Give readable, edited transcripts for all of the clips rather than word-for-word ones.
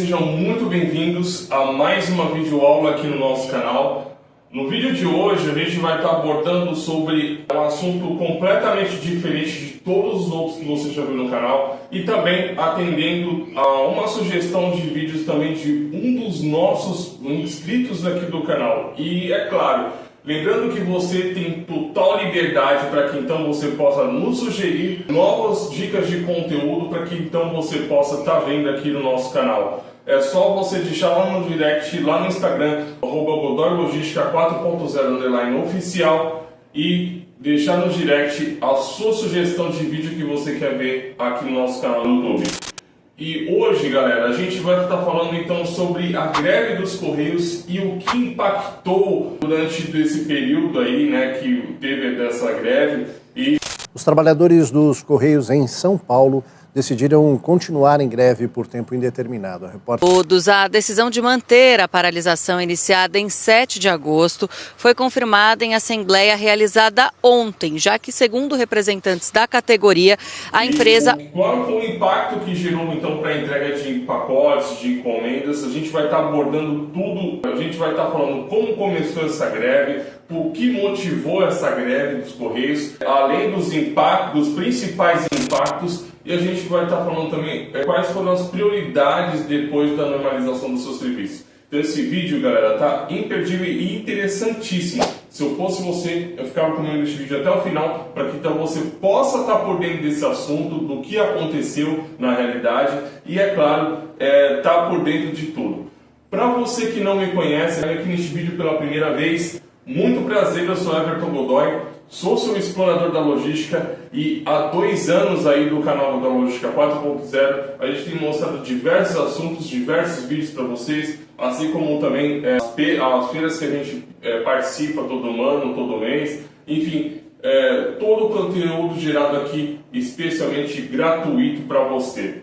sejam muito bem-vindos a mais uma videoaula aqui no nosso canal. No vídeo de hoje a gente vai estar abordando sobre um assunto completamente diferente de todos os outros que você já viu no canal e também atendendo a uma sugestão de vídeos também de um dos nossos inscritos aqui do canal. E é claro, lembrando que você tem total liberdade para que então você possa nos sugerir novas dicas de conteúdo para que então você possa estar vendo aqui no nosso canal. É só você deixar lá no direct, lá no Instagram, @godoylogística 4.0 oficial e deixar no direct a sua sugestão de vídeo que você quer ver aqui no nosso canal no YouTube. E hoje, galera, a gente vai estar falando então sobre a greve dos Correios e o que impactou durante esse período aí, né, que teve dessa greve. Os trabalhadores dos Correios em São Paulo decidiram continuar em greve por tempo indeterminado. A decisão de manter a paralisação iniciada em 7 de agosto foi confirmada em assembleia realizada ontem, já que, segundo representantes da categoria, a empresa... Qual foi o impacto que gerou, então, para a entrega de pacotes, de encomendas? A gente vai estar abordando tudo, a gente vai estar falando como começou essa greve, o que motivou essa greve dos Correios, além dos impactos, dos principais impactos, e a gente vai estar falando também quais foram as prioridades depois da normalização do seu serviço. Então esse vídeo, galera, tá imperdível e interessantíssimo. Se eu fosse você, eu ficava comigo nesse vídeo até o final, para que então você possa estar por dentro desse assunto, do que aconteceu na realidade, e é claro, estar por dentro de tudo. Para você que não me conhece, aqui neste vídeo pela primeira vez, muito prazer, eu sou Everton Godoy, sou seu explorador da logística e há 2 anos aí do canal da Logística 4.0 a gente tem mostrado diversos assuntos, diversos vídeos para vocês, assim como também as feiras que a gente participa todo ano, todo mês, enfim, todo o conteúdo gerado aqui especialmente gratuito para você.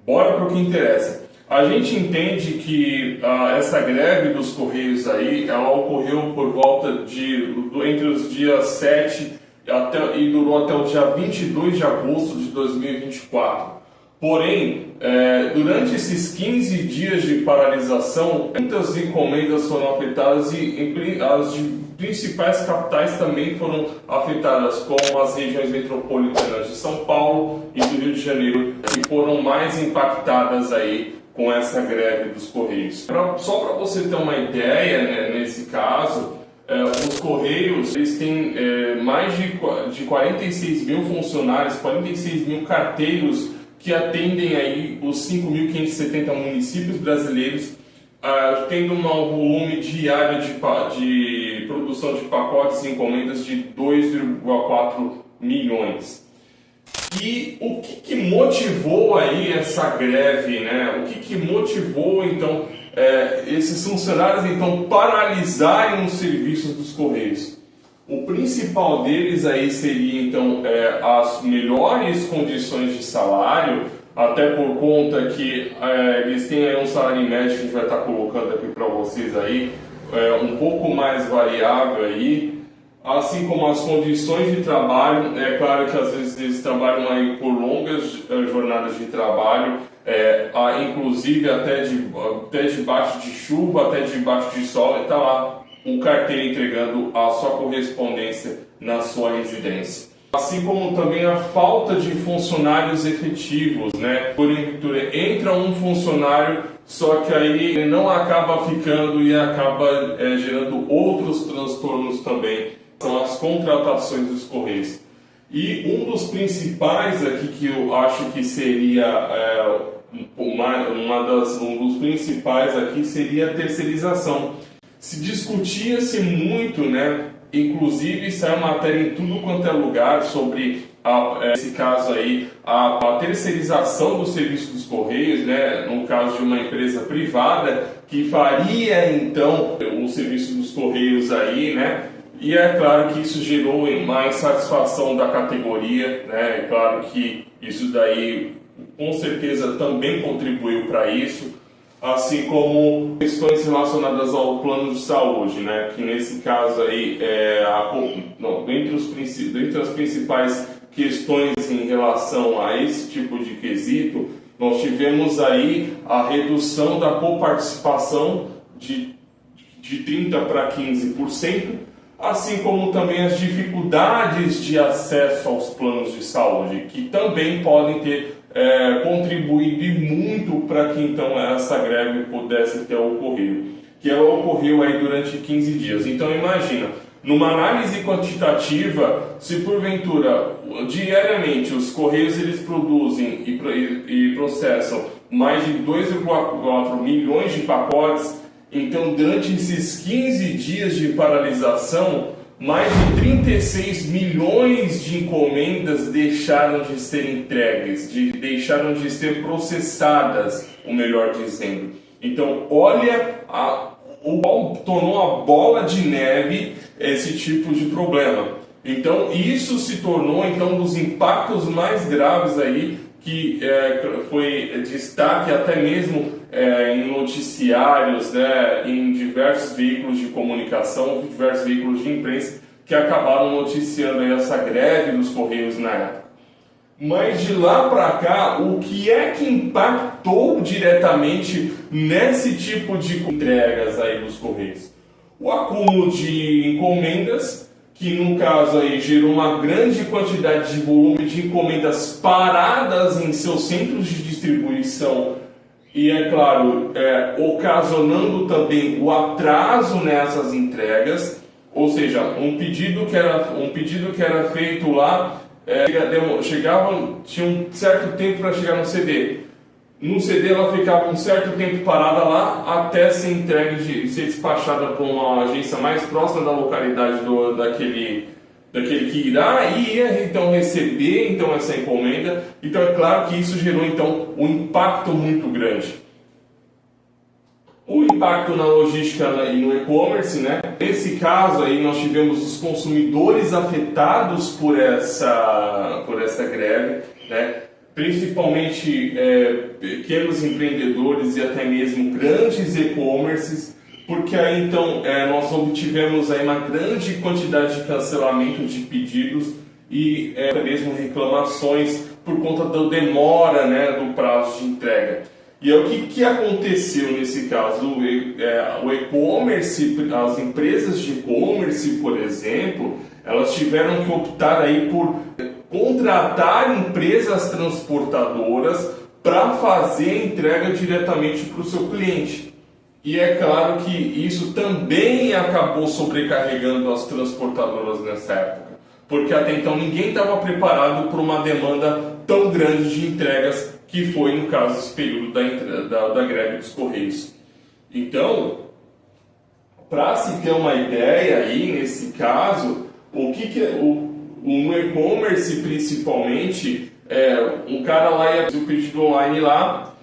Bora para o que interessa. A gente entende que essa greve dos Correios aí, ela ocorreu por volta entre os dias 7 e durou até o dia 22 de agosto de 2024. Porém, durante esses 15 dias de paralisação, muitas encomendas foram afetadas e as principais capitais também foram afetadas, como as regiões metropolitanas de São Paulo e do Rio de Janeiro, que foram mais impactadas aí com essa greve dos Correios. Só para você ter uma ideia, né, nesse caso, os Correios eles têm mais de 46 mil funcionários, 46 mil carteiros que atendem aí os 5.570 municípios brasileiros, tendo um volume diário de produção de pacotes e encomendas de 2,4 milhões. E o que motivou aí essa greve, né? O que motivou então esses funcionários então paralisarem os serviços dos Correios? O principal deles aí seria então as melhores condições de salário, até por conta que eles têm aí um salário médio que a gente vai estar colocando aqui para vocês aí, um pouco mais variável aí. Assim como as condições de trabalho, é claro que às vezes eles trabalham aí por longas jornadas de trabalho, inclusive até debaixo de chuva, até debaixo de sol, e está lá um carteiro entregando a sua correspondência na sua residência. Assim como também a falta de funcionários efetivos, né? Porventura entra um funcionário, só que aí ele não acaba ficando e acaba gerando outros transtornos também. São as contratações dos Correios. E um dos principais aqui que eu acho que seria um dos principais aqui seria a terceirização. Se discutia-se muito, né? Inclusive saiu matéria em tudo quanto é lugar sobre esse caso aí, a terceirização do serviço dos Correios, né? No caso de uma empresa privada que faria então o serviço dos Correios aí, né? E é claro que isso gerou mais satisfação da categoria, né? É claro que isso daí com certeza também contribuiu para isso, assim como questões relacionadas ao plano de saúde, né? Que nesse caso aí dentre as principais questões em relação a esse tipo de quesito Nós tivemos aí a redução da coparticipação de 30% para 15%, assim como também as dificuldades de acesso aos planos de saúde, que também podem ter contribuído muito para que então essa greve pudesse ter ocorrido, que ela ocorreu aí durante 15 dias. Então imagina, numa análise quantitativa, se porventura diariamente os Correios eles produzem e processam mais de 2,4 milhões de pacotes, então durante esses 15 dias de paralisação, mais de 36 milhões de encomendas deixaram de ser entregues, deixaram de ser processadas, o melhor dizendo. Então, olha, tornou a bola de neve esse tipo de problema. Então, isso se tornou então um dos impactos mais graves aí, que foi destaque até mesmo em noticiários, né, em diversos veículos de comunicação, diversos veículos de imprensa, que acabaram noticiando aí essa greve dos Correios na época. Mas de lá para cá, o que é que impactou diretamente nesse tipo de entregas aí dos Correios? O acúmulo de encomendas, que no caso aí gerou uma grande quantidade de volume de encomendas paradas em seus centros de distribuição e, é claro, ocasionando também o atraso nessas entregas, ou seja, um pedido que era feito lá, tinha um certo tempo para chegar no CD. No CD ela ficava um certo tempo parada lá até ser entregue, ser despachada para uma agência mais próxima da localidade daquele que irá e ia então receber então essa encomenda. Então é claro que isso gerou então um impacto muito grande. O impacto na logística e no e-commerce, né? Nesse caso aí nós tivemos os consumidores afetados por essa greve, né? Principalmente pequenos empreendedores e até mesmo grandes e-commerces, porque aí então nós obtivemos aí uma grande quantidade de cancelamento de pedidos e até mesmo reclamações por conta da demora, né, do prazo de entrega. E o que aconteceu nesse caso? O e-commerce, as empresas de e-commerce, por exemplo, elas tiveram que optar aí por contratar empresas transportadoras para fazer a entrega diretamente para o seu cliente. E é claro que isso também acabou sobrecarregando as transportadoras nessa época, porque até então ninguém estava preparado para uma demanda tão grande de entregas que foi, no caso, esse período da greve dos Correios. Então, para se ter uma ideia aí, nesse caso, no e-commerce principalmente, um cara lá ia fazer o pedido online lá,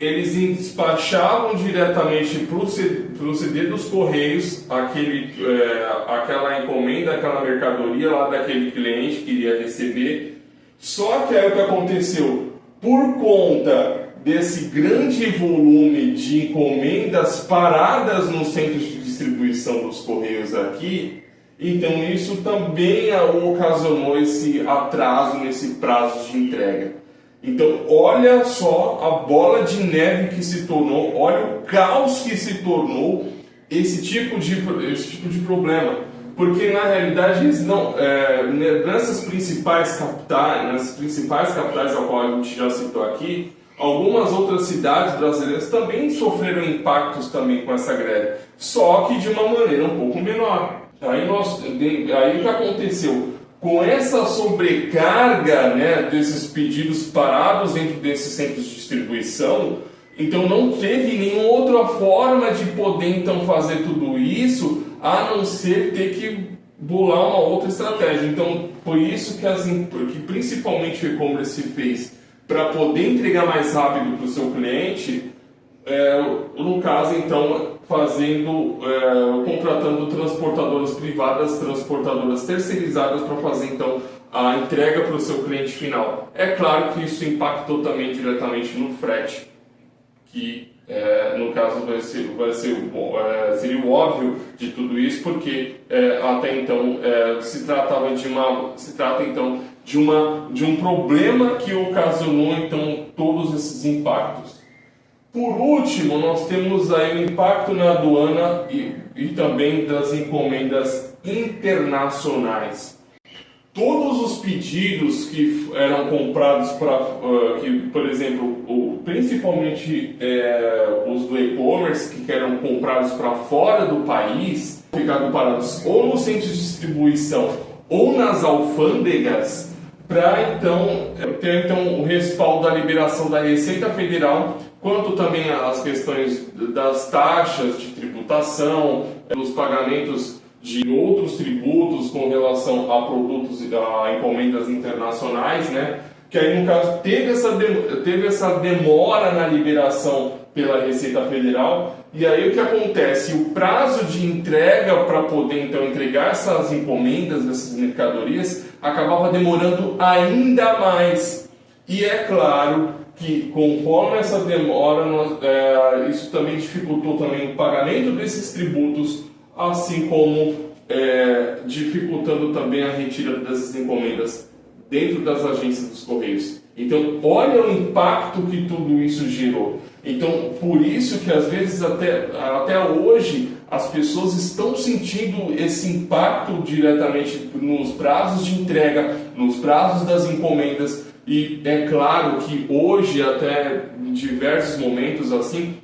eles despachavam diretamente para o CD dos Correios aquela encomenda, aquela mercadoria lá daquele cliente que iria receber. Só que aí o que aconteceu? Por conta desse grande volume de encomendas paradas nos centros de distribuição dos Correios aqui, então isso também ocasionou esse atraso nesse prazo de entrega. Então olha só a bola de neve que se tornou, olha o caos que se tornou esse tipo de problema. Porque na realidade eles não, nessas principais capitais ao qual a gente já citou aqui, algumas outras cidades brasileiras também sofreram impactos também com essa greve, só que de uma maneira um pouco menor. Aí o que aconteceu? Com essa sobrecarga, né, desses pedidos parados dentro desses centros de distribuição, então não teve nenhuma outra forma de poder então fazer tudo isso, a não ser ter que bolar uma outra estratégia. Então, por isso que principalmente o e-commerce fez para poder entregar mais rápido para o seu cliente, no caso, então, contratando transportadoras privadas, transportadoras terceirizadas para fazer, então, a entrega para o seu cliente final. É claro que isso impactou também diretamente no frete, que no caso seria o óbvio de tudo isso, porque até então se trata então de um problema que ocasionou então todos esses impactos. Por último, nós temos aí o impacto na aduana e também das encomendas internacionais. Todos os pedidos que eram comprados por exemplo, principalmente os do e-commerce, que eram comprados para fora do país, ficaram parados ou no centro de distribuição ou nas alfândegas, para ter o respaldo da liberação da Receita Federal, quanto também as questões das taxas de tributação, dos pagamentos de outros tributos com relação a produtos e a encomendas internacionais, né? Que aí no caso teve essa demora na liberação pela Receita Federal, e aí o que acontece? O prazo de entrega para poder então entregar essas encomendas, dessas mercadorias, acabava demorando ainda mais. E é claro que conforme essa demora, isso também dificultou também o pagamento desses tributos, assim como dificultando também a retirada dessas encomendas dentro das agências dos Correios. Então, olha o impacto que tudo isso gerou. Então, por isso que às vezes até hoje as pessoas estão sentindo esse impacto diretamente nos prazos de entrega, nos prazos das encomendas. E é claro que hoje, até em diversos momentos assim,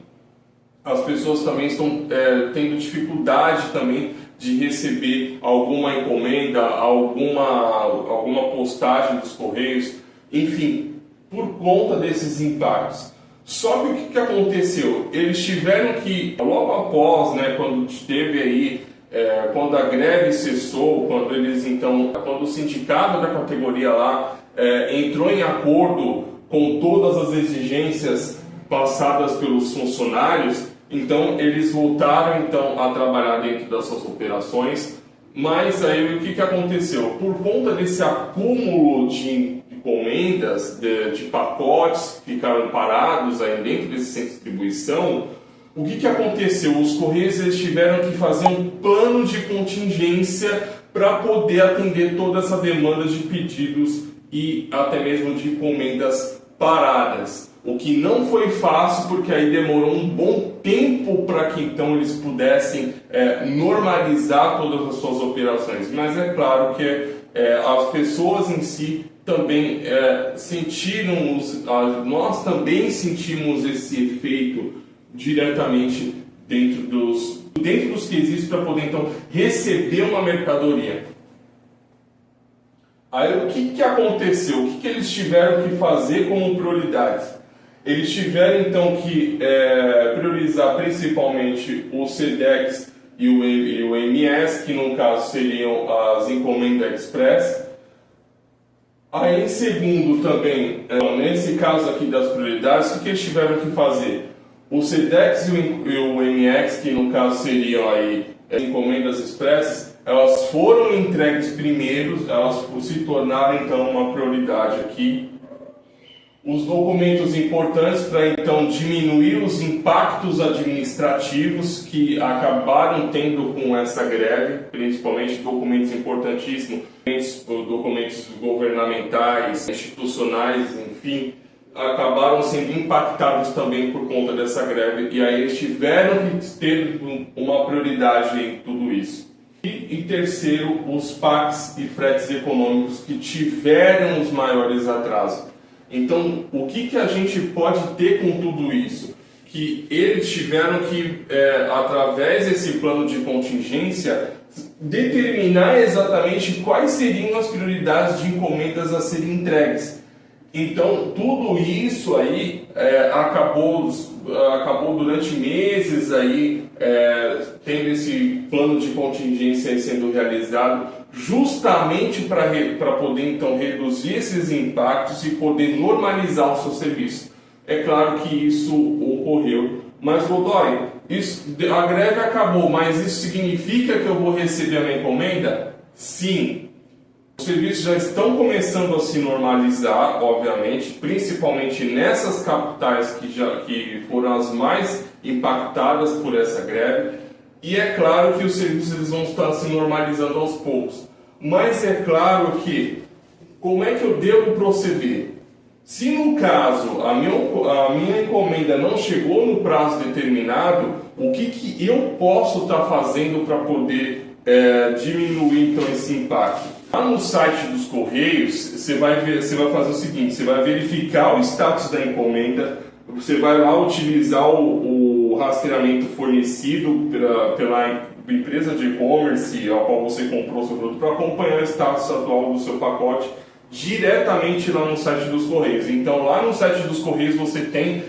as pessoas também estão tendo dificuldade também de receber alguma encomenda, alguma postagem dos Correios, enfim, por conta desses impactos. Só que o que aconteceu? Eles tiveram que, logo após, né, quando teve aí, quando a greve cessou, quando o sindicato da categoria lá entrou em acordo com todas as exigências passadas pelos funcionários, então eles voltaram então a trabalhar dentro das suas operações. Mas aí o que aconteceu? Por conta desse acúmulo de encomendas, de pacotes que ficaram parados aí dentro desse centro de distribuição, o que aconteceu? Os Correios eles tiveram que fazer um plano de contingência para poder atender toda essa demanda de pedidos e até mesmo de encomendas paradas. O que não foi fácil, porque aí demorou um bom tempo para que então eles pudessem normalizar todas as suas operações. Mas é claro que as pessoas em si também nós também sentimos esse efeito diretamente dentro dos quesitos para poder então receber uma mercadoria. Aí o que aconteceu? O que eles tiveram que fazer como prioridades? Eles tiveram então que priorizar principalmente o SEDEX e o MS, que no caso seriam as encomendas express. Aí em segundo também, nesse caso aqui das prioridades, o que eles tiveram que fazer? O SEDEX e o MX, que no caso seriam aí encomendas expressas, elas foram entregues primeiros, elas se tornaram então uma prioridade aqui. Os documentos importantes para então diminuir os impactos administrativos que acabaram tendo com essa greve, principalmente documentos importantíssimos, documentos governamentais, institucionais, enfim, acabaram sendo impactados também por conta dessa greve, e aí eles tiveram que ter uma prioridade em tudo isso. E em terceiro, os PACs e fretes econômicos que tiveram os maiores atrasos. Então, o que a gente pode ter com tudo isso? Que eles tiveram que, através desse plano de contingência, determinar exatamente quais seriam as prioridades de encomendas a serem entregues. Então, tudo isso aí acabou durante meses aí, tendo esse plano de contingência aí sendo realizado, justamente para poder então reduzir esses impactos e poder normalizar o seu serviço. É claro que isso ocorreu, mas Godoy, a greve acabou, mas isso significa que eu vou receber a minha encomenda? Sim. Os serviços já estão começando a se normalizar, obviamente, principalmente nessas capitais que foram as mais impactadas por essa greve. E é claro que os serviços eles vão estar se normalizando aos poucos. Mas é claro que, como é que eu devo proceder? Se no caso a minha encomenda não chegou no prazo determinado, o que eu posso estar fazendo para poder diminuir então esse impacto? Lá no site dos Correios, você vai fazer o seguinte: você vai verificar o status da encomenda, você vai lá utilizar o rastreamento fornecido pela empresa de e-commerce ao qual você comprou o seu produto para acompanhar o status atual do seu pacote diretamente lá no site dos Correios. Então lá no site dos Correios você tem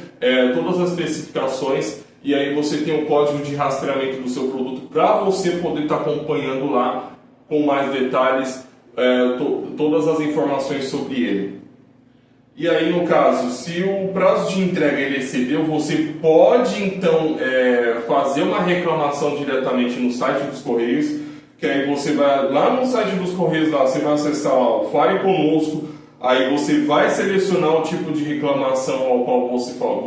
todas as especificações e aí você tem o código de rastreamento do seu produto para você poder estar acompanhando lá com mais detalhes todas as informações sobre ele. E aí, no caso, se o prazo de entrega ele excedeu, você pode então fazer uma reclamação diretamente no site dos Correios, que aí você vai lá no site dos Correios, lá, você vai acessar lá o Fale Conosco, aí você vai selecionar o tipo de reclamação ao qual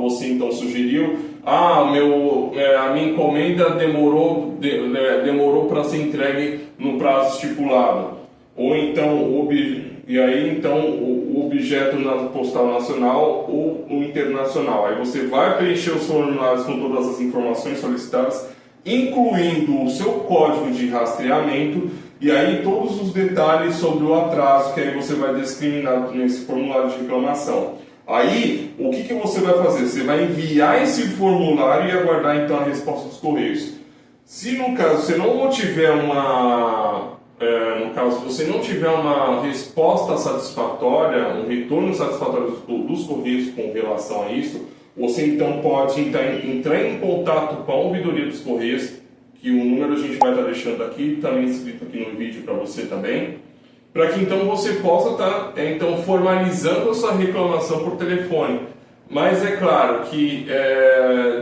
você então sugeriu. A minha encomenda demorou para ser entregue no prazo estipulado. Ou então o objeto postal nacional ou o internacional. Aí você vai preencher os formulários com todas as informações solicitadas, incluindo o seu código de rastreamento e aí todos os detalhes sobre o atraso que aí você vai discriminar nesse formulário de reclamação. Aí, o que você vai fazer? Você vai enviar esse formulário e aguardar então a resposta dos Correios. Se no caso você não tiver você não tiver uma resposta satisfatória, um retorno satisfatório dos Correios com relação a isso, você então pode entrar em contato com a ouvidoria dos Correios, que o número a gente vai estar deixando aqui, também escrito aqui no vídeo para você também, para que então você possa estar formalizando a sua reclamação por telefone. Mas é claro que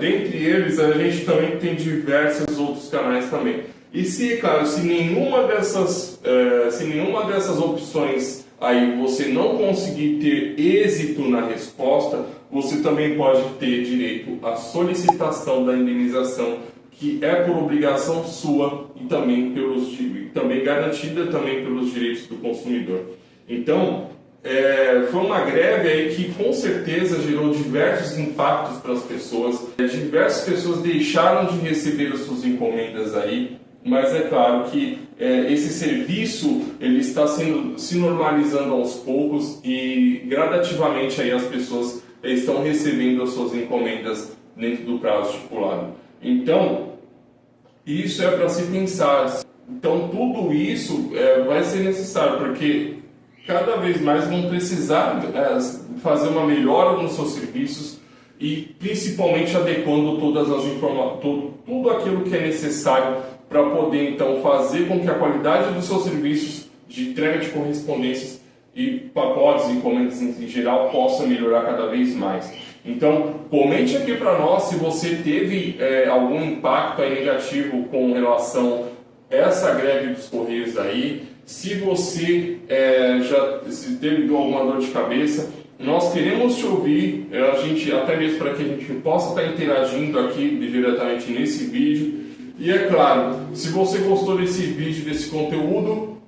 dentre eles a gente também tem diversos outros canais também. E se nenhuma dessas opções aí você não conseguir ter êxito na resposta, você também pode ter direito à solicitação da indenização, que é por obrigação sua e também garantida também pelos direitos do consumidor. Então, foi uma greve aí que com certeza gerou diversos impactos para as pessoas. Diversas pessoas deixaram de receber as suas encomendas aí. Mas é claro que esse serviço ele está se normalizando aos poucos e gradativamente aí as pessoas estão recebendo as suas encomendas dentro do prazo estipulado. Então, isso é para se pensar. Então, tudo isso vai ser necessário, porque cada vez mais vão precisar fazer uma melhora nos seus serviços e principalmente adequando todas as tudo aquilo que é necessário para poder então fazer com que a qualidade dos seus serviços de entrega de correspondências e pacotes e encomendas em geral possa melhorar cada vez mais. Então, comente aqui para nós se você teve algum impacto aí negativo com relação a essa greve dos Correios aí, se você se teve alguma dor de cabeça. Nós queremos te ouvir, até mesmo para que a gente possa estar interagindo aqui diretamente nesse vídeo. E é claro, se você gostou desse vídeo, desse conteúdo,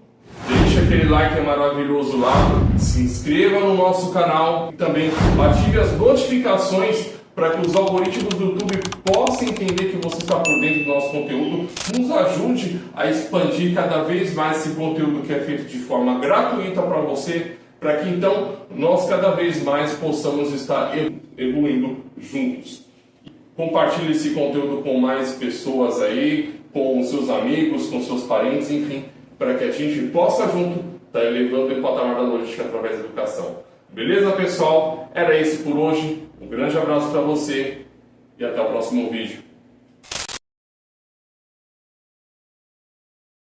deixa aquele like maravilhoso lá, se inscreva no nosso canal e também ative as notificações para que os algoritmos do YouTube possam entender que você está por dentro do nosso conteúdo. Nos ajude a expandir cada vez mais esse conteúdo que é feito de forma gratuita para você, para que então nós cada vez mais possamos estar evoluindo juntos. Compartilhe esse conteúdo com mais pessoas aí, com seus amigos, com seus parentes, enfim, para que a gente possa junto estar elevando o patamar da logística através da educação. Beleza, pessoal? Era esse por hoje. Um grande abraço para você e até o próximo vídeo.